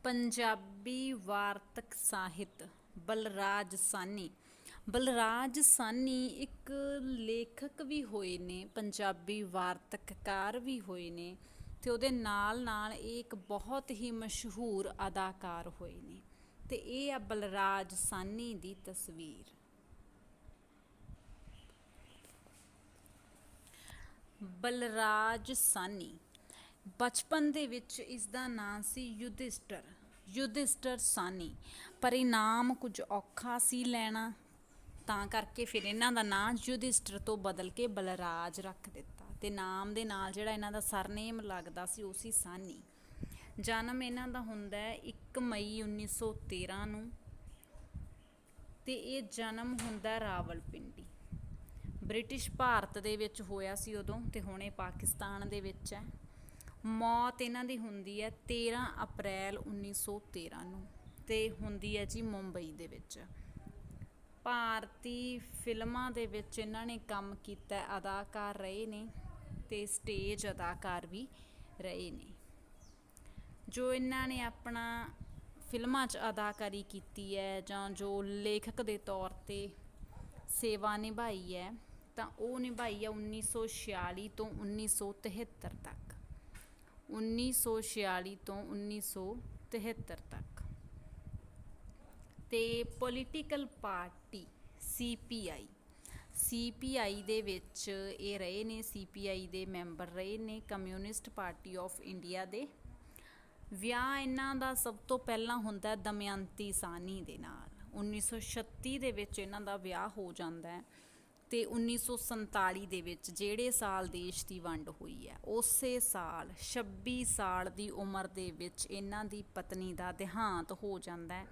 ਪੰਜਾਬੀ ਵਾਰਤਕ ਸਾਹਿਤ ਬਲਰਾਜ ਸਾਹਨੀ। ਬਲਰਾਜ ਸਾਹਨੀ ਇੱਕ ਲੇਖਕ ਵੀ ਹੋਏ ਨੇ, ਪੰਜਾਬੀ ਵਾਰਤਕਕਾਰ ਵੀ ਹੋਏ ਨੇ, ਅਤੇ ਉਹਦੇ ਨਾਲ ਨਾਲ ਇਹ ਇੱਕ ਬਹੁਤ ਹੀ ਮਸ਼ਹੂਰ ਅਦਾਕਾਰ ਹੋਏ ਨੇ। ਅਤੇ ਇਹ ਆ ਬਲਰਾਜ ਸਾਹਨੀ ਦੀ ਤਸਵੀਰ। ਬਲਰਾਜ ਸਾਹਨੀ ਬਚਪਨ ਦੇ ਵਿੱਚ ਇਸ ਦਾ ਨਾਂ ਸੀ ਯੁਧਿਸ਼ਟਰ ਸਾਹਨੀ, ਪਰ ਇਹ ਨਾਮ ਕੁਝ ਔਖਾ ਸੀ ਲੈਣਾ, ਤਾਂ ਕਰਕੇ ਫਿਰ ਇਹਨਾਂ ਦਾ ਨਾਂ ਯੁਧਿਸ਼ਟਰ ਤੋਂ ਬਦਲ ਕੇ ਬਲਰਾਜ ਰੱਖ ਦਿੱਤਾ। ਅਤੇ ਨਾਮ ਦੇ ਨਾਲ ਜਿਹੜਾ ਇਹਨਾਂ ਦਾ ਸਰਨੇਮ ਲੱਗਦਾ ਸੀ ਉਹ ਸੀ ਸਾਹਨੀ। ਜਨਮ ਇਹਨਾਂ ਦਾ ਹੁੰਦਾ ਹੈ 1 ਮਈ 1913 ਨੂੰ, ਅਤੇ ਇਹ ਜਨਮ ਹੁੰਦਾ ਰਾਵਲਪਿੰਡੀ, ਬ੍ਰਿਟਿਸ਼ ਭਾਰਤ ਦੇ ਵਿੱਚ ਹੋਇਆ ਸੀ ਉਦੋਂ, ਅਤੇ ਹੁਣ ਇਹ ਪਾਕਿਸਤਾਨ ਦੇ ਵਿੱਚ ਹੈ। ਮੌਤ ਇਹਨਾਂ ਦੀ ਹੁੰਦੀ ਹੈ 13 ਅਪ੍ਰੈਲ 1913 ਨੂੰ, ਅਤੇ ਹੁੰਦੀ ਹੈ ਜੀ ਮੁੰਬਈ ਦੇ ਵਿੱਚ। ਭਾਰਤੀ ਫਿਲਮਾਂ ਦੇ ਵਿੱਚ ਇਹਨਾਂ ਨੇ ਕੰਮ ਕੀਤਾ, ਅਦਾਕਾਰ ਰਹੇ ਨੇ ਅਤੇ ਸਟੇਜ ਅਦਾਕਾਰ ਵੀ ਰਹੇ ਨੇ। ਜੋ ਇਹਨਾਂ ਨੇ ਆਪਣਾ ਫਿਲਮਾਂ 'ਚ ਅਦਾਕਾਰੀ ਕੀਤੀ ਹੈ ਜਾਂ ਜੋ ਲੇਖਕ ਦੇ ਤੌਰ 'ਤੇ ਸੇਵਾ ਨਿਭਾਈ ਹੈ, ਤਾਂ ਉਹ ਨਿਭਾਈ ਹੈ 1946 ਤੋਂ 1973 ਤੱਕ। 1946 ਤੋਂ 1973 ਤੱਕ। ਅਤੇ ਪੋਲੀਟੀਕਲ ਪਾਰਟੀ CPI ਦੇ ਵਿੱਚ ਇਹ ਰਹੇ ਨੇ, CPI ਦੇ ਮੈਂਬਰ ਰਹੇ ਨੇ, ਕਮਿਊਨਿਸਟ ਪਾਰਟੀ ਆਫ ਇੰਡੀਆ ਦੇ। ਵਿਆਹ ਇਹਨਾਂ ਦਾ ਸਭ ਤੋਂ ਪਹਿਲਾਂ ਹੁੰਦਾ ਦਮਯੰਤੀ ਸਾਹਨੀ ਦੇ ਨਾਲ। 1936 ਦੇ ਵਿੱਚ ਇਹਨਾਂ ਦਾ ਵਿਆਹ ਹੋ ਜਾਂਦਾ ਹੈ, ਅਤੇ 1947 ਦੇ ਵਿੱਚ ਜਿਹੜੇ ਸਾਲ ਦੇਸ਼ ਦੀ ਵੰਡ ਹੋਈ ਹੈ, ਉਸੇ ਸਾਲ 26 ਸਾਲ ਦੀ ਉਮਰ ਦੇ ਵਿੱਚ ਇਹਨਾਂ ਦੀ ਪਤਨੀ ਦਾ ਦੇਹਾਂਤ ਹੋ ਜਾਂਦਾ ਹੈ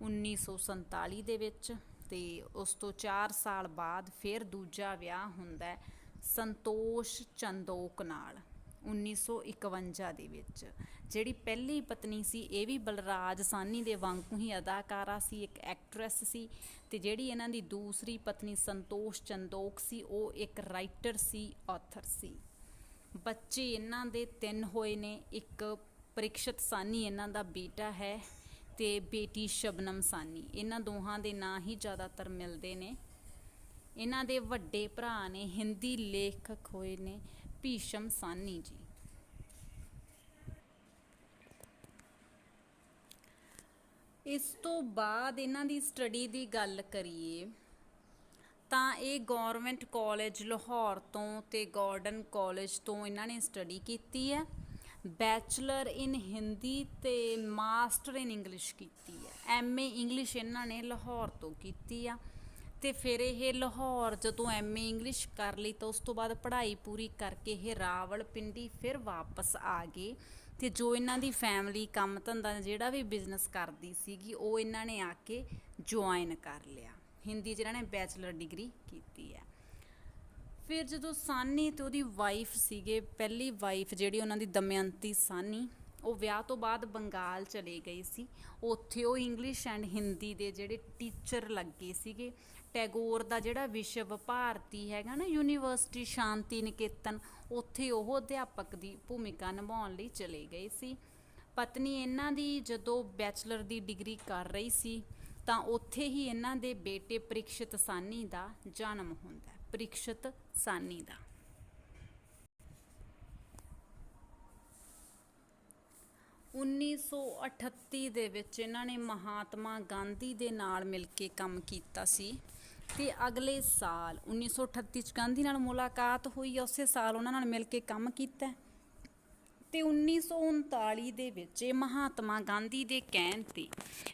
1947 ਦੇ ਵਿੱਚ। ਅਤੇ ਉਸ ਤੋਂ 4 ਸਾਲ ਬਾਅਦ ਫਿਰ ਦੂਜਾ ਵਿਆਹ ਹੁੰਦਾ ਸੰਤੋਸ਼ ਚੰਦੋਕ ਨਾਲ 1951 ਦੇ ਵਿੱਚ। ਜਿਹੜੀ ਪਹਿਲੀ ਪਤਨੀ ਸੀ ਇਹ ਵੀ ਬਲਰਾਜ ਸਾਹਨੀ ਦੇ ਵਾਂਗੂ ਹੀ ਅਦਾਕਾਰਾ ਸੀ, ਇੱਕ ਐਕਟਰੈਸ ਸੀ। ਅਤੇ ਜਿਹੜੀ ਇਹਨਾਂ ਦੀ ਦੂਸਰੀ ਪਤਨੀ ਸੰਤੋਸ਼ ਚੰਦੋਕ ਸੀ, ਉਹ ਇੱਕ ਰਾਈਟਰ ਸੀ, ਆਥਰ ਸੀ। ਬੱਚੇ ਇਹਨਾਂ ਦੇ 3 ਹੋਏ ਨੇ। ਇੱਕ ਪ੍ਰੀਕਸ਼ਤ ਸਾਹਨੀ ਇਹਨਾਂ ਦਾ ਬੇਟਾ ਹੈ, ਅਤੇ ਬੇਟੀ ਸ਼ਬਨਮ ਸਾਹਨੀ। ਇਹਨਾਂ ਦੋਹਾਂ ਦੇ ਨਾਂ ਹੀ ਜ਼ਿਆਦਾਤਰ ਮਿਲਦੇ ਨੇ। ਇਹਨਾਂ ਦੇ ਵੱਡੇ ਭਰਾ ਨੇ, ਹਿੰਦੀ ਲੇਖਕ ਹੋਏ ਨੇ ਭੀਸ਼ਮ ਸਾਹਨੀ ਜੀ। ਇਸ ਤੋਂ ਬਾਅਦ ਇਹਨਾਂ ਦੀ ਸਟੱਡੀ ਦੀ ਗੱਲ ਕਰੀਏ ਤਾਂ ਇਹ ਗੌਰਮੈਂਟ ਕਾਲਜ ਲਾਹੌਰ ਤੋਂ ਅਤੇ ਗੋਰਡਨ ਕਾਲਜ ਤੋਂ ਇਹਨਾਂ ਨੇ ਸਟੱਡੀ ਕੀਤੀ ਹੈ। ਬੈਚਲਰ ਇਨ ਹਿੰਦੀ ਅਤੇ ਮਾਸਟਰ ਇਨ ਇੰਗਲਿਸ਼ ਕੀਤੀ ਹੈ। MA ਇੰਗਲਿਸ਼ ਇਹਨਾਂ ਨੇ ਲਾਹੌਰ ਤੋਂ ਕੀਤੀ ਆ। ਅਤੇ ਫਿਰ ਇਹ ਲਾਹੌਰ ਜਦੋਂ MA ਇੰਗਲਿਸ਼ ਕਰ ਲਈ ਤਾਂ ਉਸ ਤੋਂ ਬਾਅਦ ਪੜ੍ਹਾਈ ਪੂਰੀ ਕਰਕੇ ਇਹ ਰਾਵਲਪਿੰਡੀ ਫਿਰ ਵਾਪਸ ਆ ਗਏ। ਅਤੇ ਜੋ ਇਹਨਾਂ ਦੀ ਫੈਮਿਲੀ ਕੰਮ ਧੰਦਾ ਜਿਹੜਾ ਵੀ ਬਿਜ਼ਨਸ ਕਰਦੀ ਸੀਗੀ, ਉਹ ਇਹਨਾਂ ਨੇ ਆ ਕੇ ਜੁਆਇਨ ਕਰ ਲਿਆ। ਹਿੰਦੀ 'ਚ ਇਹਨਾਂ ਨੇ ਬੈਚਲਰ ਡਿਗਰੀ ਕੀਤੀ ਹੈ। ਫਿਰ ਜਦੋਂ ਸਾਹਨੀ ਅਤੇ ਉਹਦੀ ਵਾਈਫ ਸੀਗੇ, ਪਹਿਲੀ ਵਾਈਫ ਜਿਹੜੀ ਉਹਨਾਂ ਦੀ ਦਮਯੰਤੀ ਸਾਹਨੀ, ਉਹ ਵਿਆਹ ਤੋਂ ਬਾਅਦ ਬੰਗਾਲ ਚਲੇ ਗਏ ਸੀ। ਉੱਥੇ ਉਹ ਇੰਗਲਿਸ਼ ਐਂਡ ਹਿੰਦੀ ਦੇ ਜਿਹੜੇ ਟੀਚਰ ਲੱਗੇ ਸੀਗੇ। ਟੈਗੋਰ ਦਾ ਜਿਹੜਾ ਵਿਸ਼ਵ ਭਾਰਤੀ ਹੈਗਾ ਨਾ, ਯੂਨੀਵਰਸਿਟੀ ਸ਼ਾਂਤੀ ਨਿਕੇਤਨ, ਉੱਥੇ ਉਹ ਅਧਿਆਪਕ ਦੀ ਭੂਮਿਕਾ ਨਿਭਾਉਣ ਲਈ ਚਲੇ ਗਏ ਸੀ। ਪਤਨੀ ਇਹਨਾਂ ਦੀ ਜਦੋਂ ਬੈਚਲਰ ਦੀ ਡਿਗਰੀ ਕਰ ਰਹੀ ਸੀ ਤਾਂ ਉੱਥੇ ਹੀ ਇਹਨਾਂ ਦੇ ਬੇਟੇ ਪ੍ਰੀਕਸ਼ਤ ਸਾਹਨੀ ਦਾ ਜਨਮ ਹੁੰਦਾ, ਪ੍ਰੀਕਸ਼ਤ ਸਾਹਨੀ ਦਾ। । 1938 ਦੇ ਵਿੱਚ ਇਹਨਾਂ ਨੇ ਮਹਾਤਮਾ ਗਾਂਧੀ ਦੇ ਨਾਲ ਮਿਲ ਕੇ ਕੰਮ ਕੀਤਾ ਸੀ। ਅਤੇ ਅਗਲੇ ਸਾਲ 1938 'ਚ ਗਾਂਧੀ ਨਾਲ ਮੁਲਾਕਾਤ ਹੋਈ, ਉਸੇ ਸਾਲ ਉਹਨਾਂ ਨਾਲ ਮਿਲ ਕੇ ਕੰਮ ਕੀਤਾ। ਅਤੇ 1939 ਦੇ ਵਿੱਚ ਇਹ ਮਹਾਤਮਾ ਗਾਂਧੀ ਦੇ ਕਹਿਣ 'ਤੇ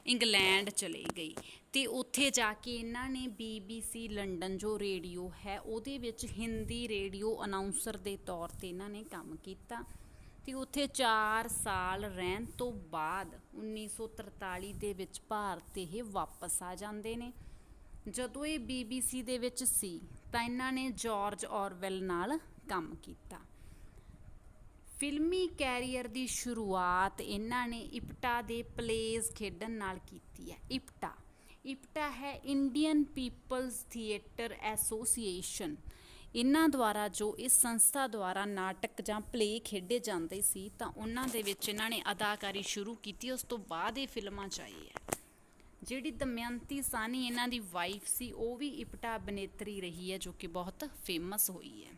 ਇੰਗਲੈਂਡ ਚਲੇ ਗਈ, ਅਤੇ ਉੱਥੇ ਜਾ ਕੇ ਇਹਨਾਂ ਨੇ BBC ਲੰਡਨ ਜੋ ਰੇਡੀਓ ਹੈ ਉਹਦੇ ਵਿੱਚ ਹਿੰਦੀ ਰੇਡੀਓ ਅਨਾਊਂਸਰ ਦੇ ਤੌਰ 'ਤੇ ਇਹਨਾਂ ਨੇ ਕੰਮ ਕੀਤਾ। ਅਤੇ ਉੱਥੇ 4 ਸਾਲ ਰਹਿਣ ਤੋਂ ਬਾਅਦ 1943 ਦੇ ਵਿੱਚ ਭਾਰਤ ਇਹ ਵਾਪਸ ਆ ਜਾਂਦੇ ਨੇ। ਜਦੋਂ ਇਹ BBC ਦੇ ਵਿੱਚ ਸੀ ਤਾਂ ਇਹਨਾਂ ਨੇ ਜਾਰਜ ਔਰਵੈਲ ਨਾਲ ਕੰਮ ਕੀਤਾ। ਫਿਲਮੀ ਕੈਰੀਅਰ ਦੀ ਸ਼ੁਰੂਆਤ ਇਹਨਾਂ ਨੇ ਇਪਟਾ ਦੇ ਪਲੇਜ਼ ਖੇਡਣ ਨਾਲ ਕੀਤੀ ਹੈ। ਇਪਟਾ ਹੈ ਇੰਡੀਅਨ ਪੀਪਲਜ਼ ਥੀਏਟਰ ਐਸੋਸੀਏਸ਼ਨ। ਇਹਨਾਂ ਦੁਆਰਾ ਜੋ ਇਸ ਸੰਸਥਾ ਦੁਆਰਾ ਨਾਟਕ ਜਾਂ ਪਲੇ ਖੇਡੇ ਜਾਂਦੇ ਸੀ ਤਾਂ ਉਹਨਾਂ ਦੇ ਵਿੱਚ ਇਹਨਾਂ ਨੇ ਅਦਾਕਾਰੀ ਸ਼ੁਰੂ ਕੀਤੀ। ਉਸ ਤੋਂ ਬਾਅਦ ਇਹ ਫਿਲਮਾਂ 'ਚ ਆਏ ਹੈ। ਜਿਹੜੀ ਦਮਯੰਤੀ ਸਾਹਨੀ ਇਹਨਾਂ ਦੀ ਵਾਈਫ ਸੀ ਉਹ ਵੀ ਇਪਟਾ ਅਭਿਨੇਤਰੀ ਰਹੀ ਹੈ, ਜੋ ਕਿ ਬਹੁਤ ਫੇਮਸ ਹੋਈ ਹੈ।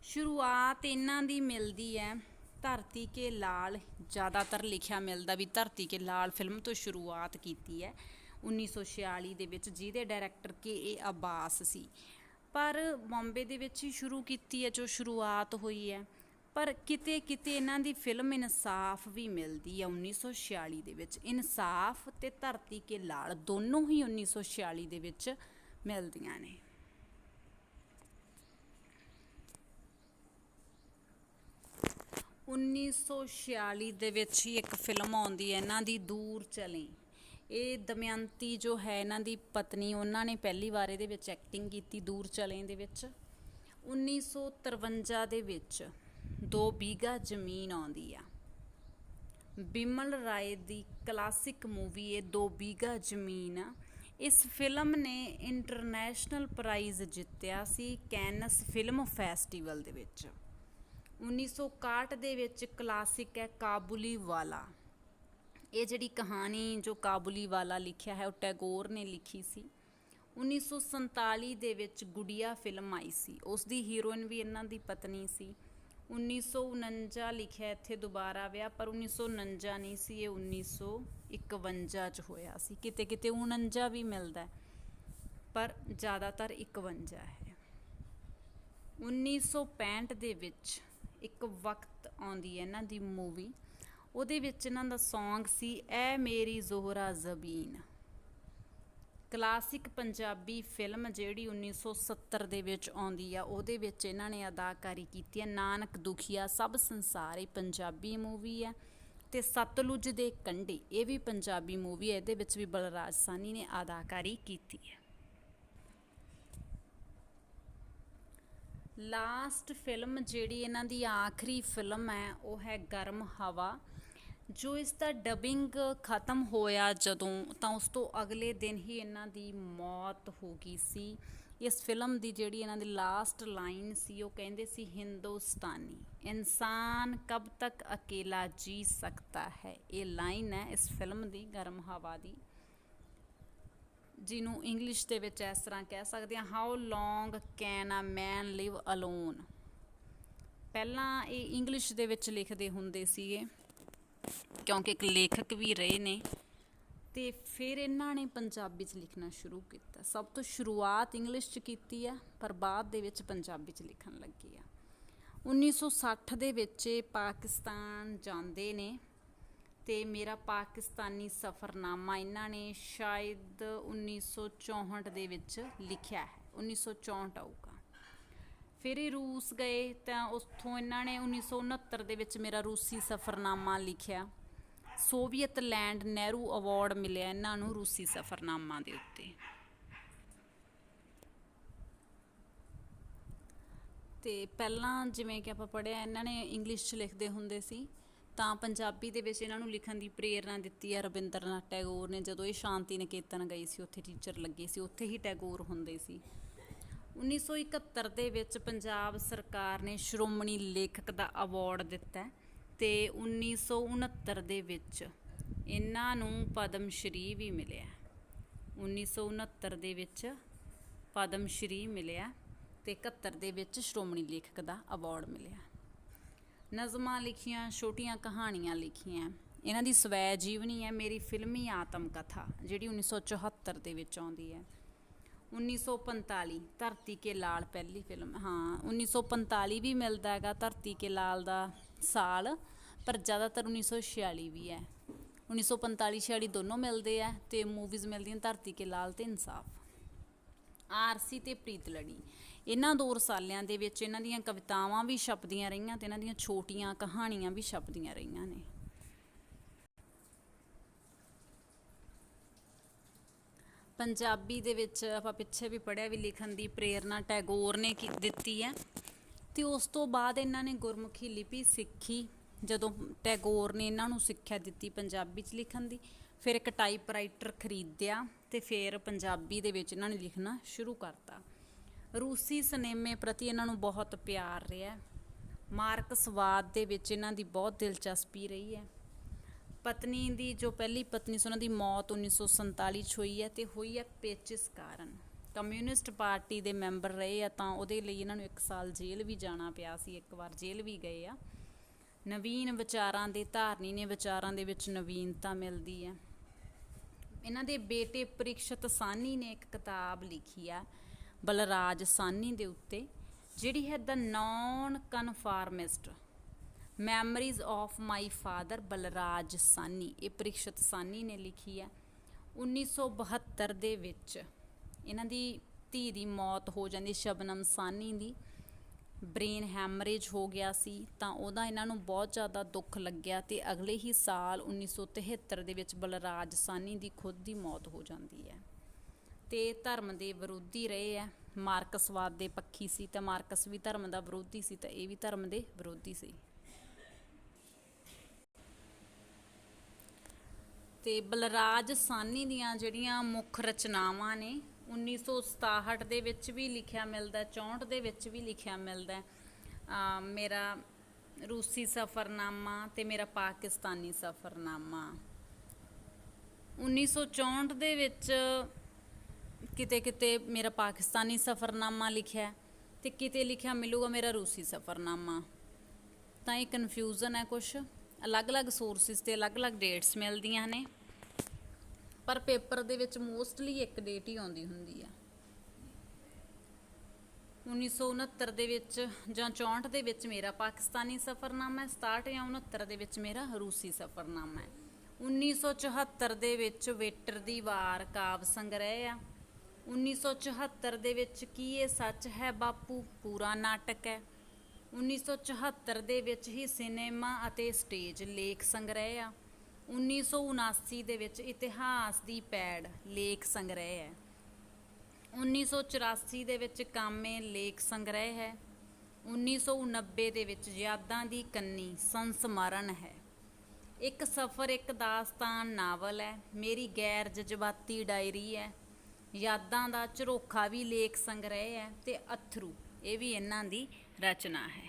ਸ਼ੁਰੂਆਤ ਇਹਨਾਂ ਦੀ ਮਿਲਦੀ ਹੈ ਧਰਤੀ ਕੇ ਲਾਲ, ਜ਼ਿਆਦਾਤਰ ਲਿਖਿਆ ਮਿਲਦਾ ਵੀ ਧਰਤੀ ਕੇ ਲਾਲ ਫਿਲਮ ਤੋਂ ਸ਼ੁਰੂਆਤ ਕੀਤੀ ਹੈ 1946 ਦੇ ਵਿੱਚ, ਜਿਹਦੇ ਡਾਇਰੈਕਟਰ ਕੇ ਅੱਬਾਸ ਸੀ। ਪਰ ਬੰਬੇ ਦੇ ਵਿੱਚ ਹੀ ਸ਼ੁਰੂ ਕੀਤੀ ਹੈ ਜੋ ਸ਼ੁਰੂਆਤ ਹੋਈ ਹੈ। ਪਰ ਕਿਤੇ ਕਿਤੇ ਇਹਨਾਂ ਦੀ ਫਿਲਮ ਇਨਸਾਫ ਵੀ ਮਿਲਦੀ ਹੈ 1946 ਦੇ ਵਿੱਚ। ਇਨਸਾਫ ਤੇ ਧਰਤੀ ਕੇ ਲਾਲ ਦੋਨੋਂ ਹੀ 1946 ਦੇ ਵਿੱਚ ਮਿਲਦੀਆਂ ਨੇ। ਉੱਨੀ ਸੌ 46 ਦੇ ਵਿੱਚ ਹੀ ਇੱਕ ਫਿਲਮ ਆਉਂਦੀ ਹੈ ਇਹਨਾਂ ਦੀ, ਦੂਰ ਚਲੇ। ਇਹ ਦਮਯੰਤੀ ਜੋ ਹੈ ਇਹਨਾਂ ਦੀ ਪਤਨੀ, ਉਹਨਾਂ ਨੇ ਪਹਿਲੀ ਵਾਰ ਇਹਦੇ ਵਿੱਚ ਐਕਟਿੰਗ ਕੀਤੀ ਦੂਰ ਚਲੇ ਦੇ ਵਿੱਚ। 1953 ਦੇ ਵਿੱਚ 2 ਬੀਘਾ ਜ਼ਮੀਨ ਆਉਂਦੀ ਆ, ਬਿਮਲ ਰਾਏ ਦੀ ਕਲਾਸਿਕ ਮੂਵੀ ਇਹ 2 ਬੀਘਾ ਜ਼ਮੀਨ ਆ। ਇਸ ਫਿਲਮ ਨੇ ਇੰਟਰਨੈਸ਼ਨਲ ਪ੍ਰਾਈਜ਼ ਜਿੱਤਿਆ ਸੀ ਕੈਨਸ ਫਿਲਮ ਫੈਸਟੀਵਲ ਦੇ ਵਿੱਚ। 1961 ਦੇ ਵਿੱਚ ਕਲਾਸਿਕ ਹੈ ਕਾਬੁਲੀ ਵਾਲਾ। ਇਹ ਜਿਹੜੀ ਕਹਾਣੀ ਜੋ ਕਾਬੁਲੀ ਵਾਲਾ ਲਿਖਿਆ ਹੈ ਉਹ ਟੈਗੋਰ ਨੇ ਲਿਖੀ ਸੀ। 1947 ਦੇ ਵਿੱਚ ਗੁੜੀਆ ਫਿਲਮ ਆਈ ਸੀ, ਉਸ ਦੀ ਹੀਰੋਇਨ ਵੀ ਇਹਨਾਂ ਦੀ ਪਤਨੀ ਸੀ। 1949 ਲਿਖਿਆ ਇੱਥੇ ਦੁਬਾਰਾ ਵਿਆਹ, ਪਰ 1949 ਨਹੀਂ ਸੀ, ਇਹ 1951 'ਚ ਹੋਇਆ ਸੀ। ਕਿਤੇ ਕਿਤੇ 49 ਵੀ ਮਿਲਦਾ ਪਰ ਜ਼ਿਆਦਾਤਰ 51 ਹੈ। 1965 ਦੇ ਵਿੱਚ ਇੱਕ ਵਕਤ ਆਉਂਦੀ ਹੈ ਇਹਨਾਂ ਦੀ ਮੂਵੀ, ਉਹਦੇ ਵਿੱਚ ਇਹਨਾਂ ਦਾ ਸੌਂਗ ਸੀ ਐ ਮੇਰੀ ਜ਼ੋਹਰਾ ਜ਼ਬੀਨ। ਕਲਾਸਿਕ ਪੰਜਾਬੀ ਫਿਲਮ ਜਿਹੜੀ 1970 ਦੇ ਵਿੱਚ ਆਉਂਦੀ ਆ, ਉਹਦੇ ਵਿੱਚ ਇਹਨਾਂ ਨੇ ਅਦਾਕਾਰੀ ਕੀਤੀ ਹੈ। ਨਾਨਕ ਦੁਖੀਆ ਸਭ ਸੰਸਾਰ ਇਹ ਪੰਜਾਬੀ ਮੂਵੀ ਹੈ, ਅਤੇ ਸਤਲੁਜ ਦੇ ਕੰਢੇ ਇਹ ਵੀ ਪੰਜਾਬੀ ਮੂਵੀ ਹੈ, ਇਹਦੇ ਵਿੱਚ ਵੀ ਬਲਰਾਜ ਸਾਹਨੀ ਨੇ ਅਦਾਕਾਰੀ ਕੀਤੀ ਹੈ। ਲਾਸਟ ਫਿਲਮ ਜਿਹੜੀ ਇਹਨਾਂ ਦੀ ਆਖਰੀ ਫਿਲਮ ਹੈ ਉਹ ਹੈ ਗਰਮ ਹਵਾ। ਜੋ ਇਸ ਦਾ ਡਬਿੰਗ ਖ਼ਤਮ ਹੋਇਆ ਜਦੋਂ, ਤਾਂ ਉਸ ਤੋਂ ਅਗਲੇ ਦਿਨ ਹੀ ਇਹਨਾਂ ਦੀ ਮੌਤ ਹੋ ਗਈ ਸੀ। ਇਸ ਫਿਲਮ ਦੀ ਜਿਹੜੀ ਇਹਨਾਂ ਦੀ ਲਾਸਟ ਲਾਈਨ ਸੀ ਉਹ ਕਹਿੰਦੇ ਸੀ ਹਿੰਦੁਸਤਾਨੀ ਇਨਸਾਨ ਕਬ ਤੱਕ ਅਕੇਲਾ ਜੀ ਸਕਤਾ ਹੈ। ਇਹ ਲਾਈਨ ਹੈ ਇਸ ਫਿਲਮ ਦੀ ਗਰਮ ਹਵਾ ਦੀ, ਜਿਹਨੂੰ ਇੰਗਲਿਸ਼ ਦੇ ਵਿੱਚ ਇਸ ਤਰ੍ਹਾਂ ਕਹਿ ਸਕਦੇ ਹਾਂ, how long can a man live alone. ਪਹਿਲਾਂ ਇਹ ਇੰਗਲਿਸ਼ ਦੇ ਵਿੱਚ ਲਿਖਦੇ ਹੁੰਦੇ ਸੀਗੇ ਕਿਉਂਕਿ ਇੱਕ ਲੇਖਕ ਵੀ ਰਹੇ ਨੇ, ਅਤੇ ਫਿਰ ਇਹਨਾਂ ਨੇ ਪੰਜਾਬੀ 'ਚ ਲਿਖਣਾ ਸ਼ੁਰੂ ਕੀਤਾ। ਸਭ ਤੋਂ ਸ਼ੁਰੂਆਤ ਇੰਗਲਿਸ਼ 'ਚ ਕੀਤੀ ਆ, ਪਰ ਬਾਅਦ ਦੇ ਵਿੱਚ ਪੰਜਾਬੀ 'ਚ ਲਿਖਣ ਲੱਗੇ ਆ। 1960 ਦੇ ਵਿੱਚ ਪਾਕਿਸਤਾਨ ਜਾਂਦੇ ਨੇ, ਅਤੇ ਮੇਰਾ ਪਾਕਿਸਤਾਨੀ ਸਫ਼ਰਨਾਮਾ ਇਹਨਾਂ ਨੇ ਸ਼ਾਇਦ 1964 ਦੇ ਵਿੱਚ ਲਿਖਿਆ ਹੈ, 1964 ਆਊਗਾ। ਫਿਰ ਇਹ ਰੂਸ ਗਏ ਤਾਂ ਉੱਥੋਂ ਇਹਨਾਂ ਨੇ 1969 ਦੇ ਵਿੱਚ ਮੇਰਾ ਰੂਸੀ ਸਫ਼ਰਨਾਮਾ ਲਿਖਿਆ। ਸੋਵੀਅਤ ਲੈਂਡ ਨਹਿਰੂ ਅਵਾਰਡ ਮਿਲਿਆ ਇਹਨਾਂ ਨੂੰ ਰੂਸੀ ਸਫ਼ਰਨਾਮਾ ਦੇ ਉੱਤੇ। ਅਤੇ ਪਹਿਲਾਂ ਜਿਵੇਂ ਕਿ ਆਪਾਂ ਪੜ੍ਹਿਆ ਇਹਨਾਂ ਨੇ ਇੰਗਲਿਸ਼ 'ਚ ਲਿਖਦੇ ਹੁੰਦੇ ਸੀ, ਤਾਂ ਪੰਜਾਬੀ ਦੇ ਵਿੱਚ ਇਹਨਾਂ ਨੂੰ ਲਿਖਣ ਦੀ ਪ੍ਰੇਰਨਾ ਦਿੱਤੀ ਹੈ ਰਵਿੰਦਰਨਾਥ ਟੈਗੋਰ ਨੇ। ਜਦੋਂ ਇਹ ਸ਼ਾਂਤੀ ਨਿਕੇਤਨ ਗਈ ਸੀ ਉੱਥੇ ਟੀਚਰ ਲੱਗੇ ਸੀ, ਉੱਥੇ ਹੀ ਟੈਗੋਰ ਹੁੰਦੇ ਸੀ। 1971 ਦੇ ਵਿੱਚ ਪੰਜਾਬ ਸਰਕਾਰ ਨੇ ਸ਼੍ਰੋਮਣੀ ਲੇਖਕ ਦਾ ਅਵਾਰਡ ਦਿੱਤਾ, ਅਤੇ 1969 ਦੇ ਵਿੱਚ ਇਹਨਾਂ ਨੂੰ ਪਦਮ ਸ਼੍ਰੀ ਵੀ ਮਿਲਿਆ। 1969 ਦੇ ਵਿੱਚ ਪਦਮ ਸ਼੍ਰੀ ਮਿਲਿਆ, ਅਤੇ 71 ਦੇ ਵਿੱਚ ਸ਼੍ਰੋਮਣੀ ਲੇਖਕ ਦਾ ਅਵਾਰਡ ਮਿਲਿਆ। ਨਜ਼ਮਾਂ ਲਿਖੀਆਂ, ਛੋਟੀਆਂ ਕਹਾਣੀਆਂ ਲਿਖੀਆਂ। ਇਹਨਾਂ ਦੀ ਸਵੈ ਜੀਵਨੀ ਹੈ ਮੇਰੀ ਫਿਲਮੀ ਆਤਮ ਕਥਾ, ਜਿਹੜੀ 1974 ਦੇ ਵਿੱਚ ਆਉਂਦੀ ਹੈ। 1945 ਧਰਤੀ ਕੇ ਲਾਲ ਪਹਿਲੀ ਫਿਲਮ, ਹਾਂ 1945 ਵੀ ਮਿਲਦਾ ਹੈਗਾ ਧਰਤੀ ਕੇ ਲਾਲ ਦਾ ਸਾਲ, ਪਰ ਜ਼ਿਆਦਾਤਰ 1946 ਵੀ ਹੈ। 1945-46 ਦੋਨੋਂ ਮਿਲਦੇ ਆ, ਅਤੇ ਮੂਵੀਜ਼ ਮਿਲਦੀਆਂ ਧਰਤੀ ਕੇ ਲਾਲ ਅਤੇ ਇਨਸਾਫ। ਆਰਸੀ ਅਤੇ ਪ੍ਰੀਤ ਲੜੀ, ਇਹਨਾਂ 2 ਰਸਾਲਿਆਂ ਦੇ ਵਿੱਚ ਇਹਨਾਂ ਦੀਆਂ ਕਵਿਤਾਵਾਂ ਵੀ ਛਪਦੀਆਂ ਰਹੀਆਂ, ਅਤੇ ਇਹਨਾਂ ਦੀਆਂ ਛੋਟੀਆਂ ਕਹਾਣੀਆਂ ਵੀ ਛਪਦੀਆਂ ਰਹੀਆਂ ਨੇ। ਪੰਜਾਬੀ ਦੇ ਵਿੱਚ ਆਪਾਂ ਪਿੱਛੇ ਵੀ ਪੜ੍ਹਿਆ ਵੀ ਲਿਖਣ ਦੀ ਪ੍ਰੇਰਨਾ ਟੈਗੋਰ ਨੇ ਦਿੱਤੀ ਹੈ, ਅਤੇ ਉਸ ਤੋਂ ਬਾਅਦ ਇਹਨਾਂ ਨੇ ਗੁਰਮੁਖੀ ਲਿਪੀ ਸਿੱਖੀ। ਜਦੋਂ ਟੈਗੋਰ ਨੇ ਇਹਨਾਂ ਨੂੰ ਸਿੱਖਿਆ ਦਿੱਤੀ ਪੰਜਾਬੀ 'ਚ ਲਿਖਣ ਦੀ, ਫਿਰ ਇੱਕ ਟਾਈਪਰਾਈਟਰ ਖਰੀਦਿਆ, ਅਤੇ ਫਿਰ ਪੰਜਾਬੀ ਦੇ ਵਿੱਚ ਇਹਨਾਂ ਨੇ ਲਿਖਣਾ ਸ਼ੁਰੂ ਕਰਤਾ। ਰੂਸੀ ਸਿਨੇਮੇ ਪ੍ਰਤੀ ਇਹਨਾਂ ਨੂੰ ਬਹੁਤ ਪਿਆਰ ਰਿਹਾ। ਮਾਰਕਸਵਾਦ ਦੇ ਵਿੱਚ ਇਹਨਾਂ ਦੀ ਬਹੁਤ ਦਿਲਚਸਪੀ ਰਹੀ ਹੈ। ਪਤਨੀ ਦੀ ਜੋ ਪਹਿਲੀ ਪਤਨੀ ਸੀ ਉਹਨਾਂ ਦੀ ਮੌਤ 1947 'ਚ ਹੋਈ ਹੈ ਅਤੇ ਹੋਈ ਹੈ ਪੇਚਿਸ ਕਾਰਨ। ਕਮਿਊਨਿਸਟ ਪਾਰਟੀ ਦੇ ਮੈਂਬਰ ਰਹੇ ਆ ਤਾਂ ਉਹਦੇ ਲਈ ਇਹਨਾਂ ਨੂੰ 1 ਸਾਲ ਜੇਲ੍ਹ ਵੀ ਜਾਣਾ ਪਿਆ ਸੀ, 1 ਵਾਰ ਜੇਲ੍ਹ ਵੀ ਗਏ ਆ। ਨਵੀਨ ਵਿਚਾਰਾਂ ਦੇ ਧਾਰਨੀ ਨੇ, ਵਿਚਾਰਾਂ ਦੇ ਵਿੱਚ ਨਵੀਨਤਾ ਮਿਲਦੀ ਹੈ। ਇਹਨਾਂ ਦੇ ਬੇਟੇ ਪ੍ਰੀਕਸ਼ਤ ਸਾਹਨੀ ਨੇ ਇੱਕ ਕਿਤਾਬ ਲਿਖੀ ਆ ਬਲਰਾਜ ਸਾਹਨੀ ਦੇ ਉੱਤੇ, ਜਿਹੜੀ ਹੈ the non conformist memories of my father Balraj Sahni. ਇਹ ਪ੍ਰੀਕਸ਼ਤ ਸਾਹਨੀ ਨੇ ਲਿਖੀ ਆ। 1972 ਦੇ ਵਿੱਚ ਇਹਨਾਂ ਦੀ ਧੀ ਦੀ ਮੌਤ ਹੋ ਜਾਂਦੀ, ਸ਼ਬਨਮ ਸਾਹਨੀ ਦੀ। ਬ੍ਰੇਨ ਹੈਮਰੇਜ ਹੋ ਗਿਆ ਸੀ ਤਾਂ ਉਹਦਾ ਇਹਨਾਂ ਨੂੰ ਬਹੁਤ ਜ਼ਿਆਦਾ ਦੁੱਖ ਲੱਗਿਆ ਅਤੇ ਅਗਲੇ ਹੀ ਸਾਲ 1973 ਦੇ ਵਿੱਚ ਬਲਰਾਜ ਸਾਹਨੀ ਦੀ ਖੁਦ ਦੀ ਮੌਤ ਹੋ ਜਾਂਦੀ ਹੈ। ਅਤੇ ਧਰਮ ਦੇ ਵਿਰੋਧੀ ਰਹੇ ਹੈ, ਮਾਰਕਸਵਾਦ ਦੇ ਪੱਖੀ ਸੀ ਤਾਂ ਮਾਰਕਸ ਵੀ ਧਰਮ ਦਾ ਵਿਰੋਧੀ ਸੀ ਤਾਂ ਇਹ ਵੀ ਧਰਮ ਦੇ ਵਿਰੋਧੀ ਸੀ। ਅਤੇ ਬਲਰਾਜ ਸਾਹਨੀ ਦੀਆਂ ਜਿਹੜੀਆਂ ਮੁੱਖ ਰਚਨਾਵਾਂ ਨੇ 1967 ਦੇ ਵਿੱਚ ਵੀ ਲਿਖਿਆ ਮਿਲਦਾ, 64 ਦੇ ਵਿੱਚ ਵੀ ਲਿਖਿਆ ਮਿਲਦਾ। ਮੇਰਾ ਰੂਸੀ ਸਫ਼ਰਨਾਮਾ ਅਤੇ ਮੇਰਾ ਪਾਕਿਸਤਾਨੀ ਸਫ਼ਰਨਾਮਾ। 1964 ਦੇ ਵਿੱਚ ਕਿਤੇ ਕਿਤੇ ਮੇਰਾ ਪਾਕਿਸਤਾਨੀ ਸਫ਼ਰਨਾਮਾ ਲਿਖਿਆ ਅਤੇ ਕਿਤੇ ਲਿਖਿਆ ਮਿਲੂਗਾ ਮੇਰਾ ਰੂਸੀ ਸਫ਼ਰਨਾਮਾ। ਤਾਂ ਇਹ ਕਨਫਿਊਜ਼ਨ ਹੈ, ਕੁਛ ਅਲੱਗ-ਅਲੱਗ ਸੋਰਸਿਸ 'ਤੇ ਅਲੱਗ-ਅਲੱਗ ਡੇਟਸ ਮਿਲਦੀਆਂ ਨੇ, ਪਰ ਪੇਪਰ ਦੇ ਵਿੱਚ ਮੋਸਟਲੀ ਇੱਕ ਡੇਟ ਹੀ ਆਉਂਦੀ ਹੁੰਦੀ ਆ। 1969 ਦੇ ਵਿੱਚ ਜਾਂ 64 ਦੇ ਵਿੱਚ ਮੇਰਾ ਪਾਕਿਸਤਾਨੀ ਸਫ਼ਰਨਾਮਾ ਹੈ, 67 ਜਾਂ 69 ਦੇ ਵਿੱਚ ਮੇਰਾ ਰੂਸੀ ਸਫ਼ਰਨਾਮਾ ਹੈ। 1974 ਦੇ ਵਿੱਚ ਵੇਟਰ ਦੀ ਵਾਰ ਕਾਵਿ ਸੰਗ੍ਰਹਿ ਆ। 1974 ਦੇ ਵਿੱਚ ਕੀ ਇਹ ਸੱਚ ਹੈ ਬਾਪੂ ਪੂਰਾ ਨਾਟਕ ਹੈ। 1974 ਦੇ ਵਿੱਚ ਹੀ ਸਿਨੇਮਾ ਅਤੇ ਸਟੇਜ ਲੇਖ ਸੰਗ੍ਰਹਿ ਆ। 1979 ਦੇ ਵਿੱਚ ਇਤਿਹਾਸ ਦੀ ਪੈੜ ਲੇਖ ਸੰਗ੍ਰਹਿ ਹੈ। 1984 ਦੇ ਵਿੱਚ ਕਾਮੇ ਲੇਖ ਸੰਗ੍ਰਹਿ ਹੈ। 1990 ਦੇ ਵਿੱਚ ਯਾਦਾਂ ਦੀ ਕੰਨੀ ਸੰਸਮਰਨ ਹੈ। ਇੱਕ ਸਫ਼ਰ ਇੱਕ ਦਾਸਤਾਨ ਨਾਵਲ ਹੈ। ਮੇਰੀ ਗੈਰ ਜਜ਼ਬਾਤੀ ਡਾਇਰੀ ਹੈ। ਯਾਦਾਂ ਦਾ ਝਰੋਖਾ ਵੀ ਲੇਖ ਸੰਗ੍ਰਹਿ ਹੈ ਅਤੇ ਅੱਥਰੂ ਇਹ ਵੀ ਇਹਨਾਂ ਦੀ ਰਚਨਾ ਹੈ।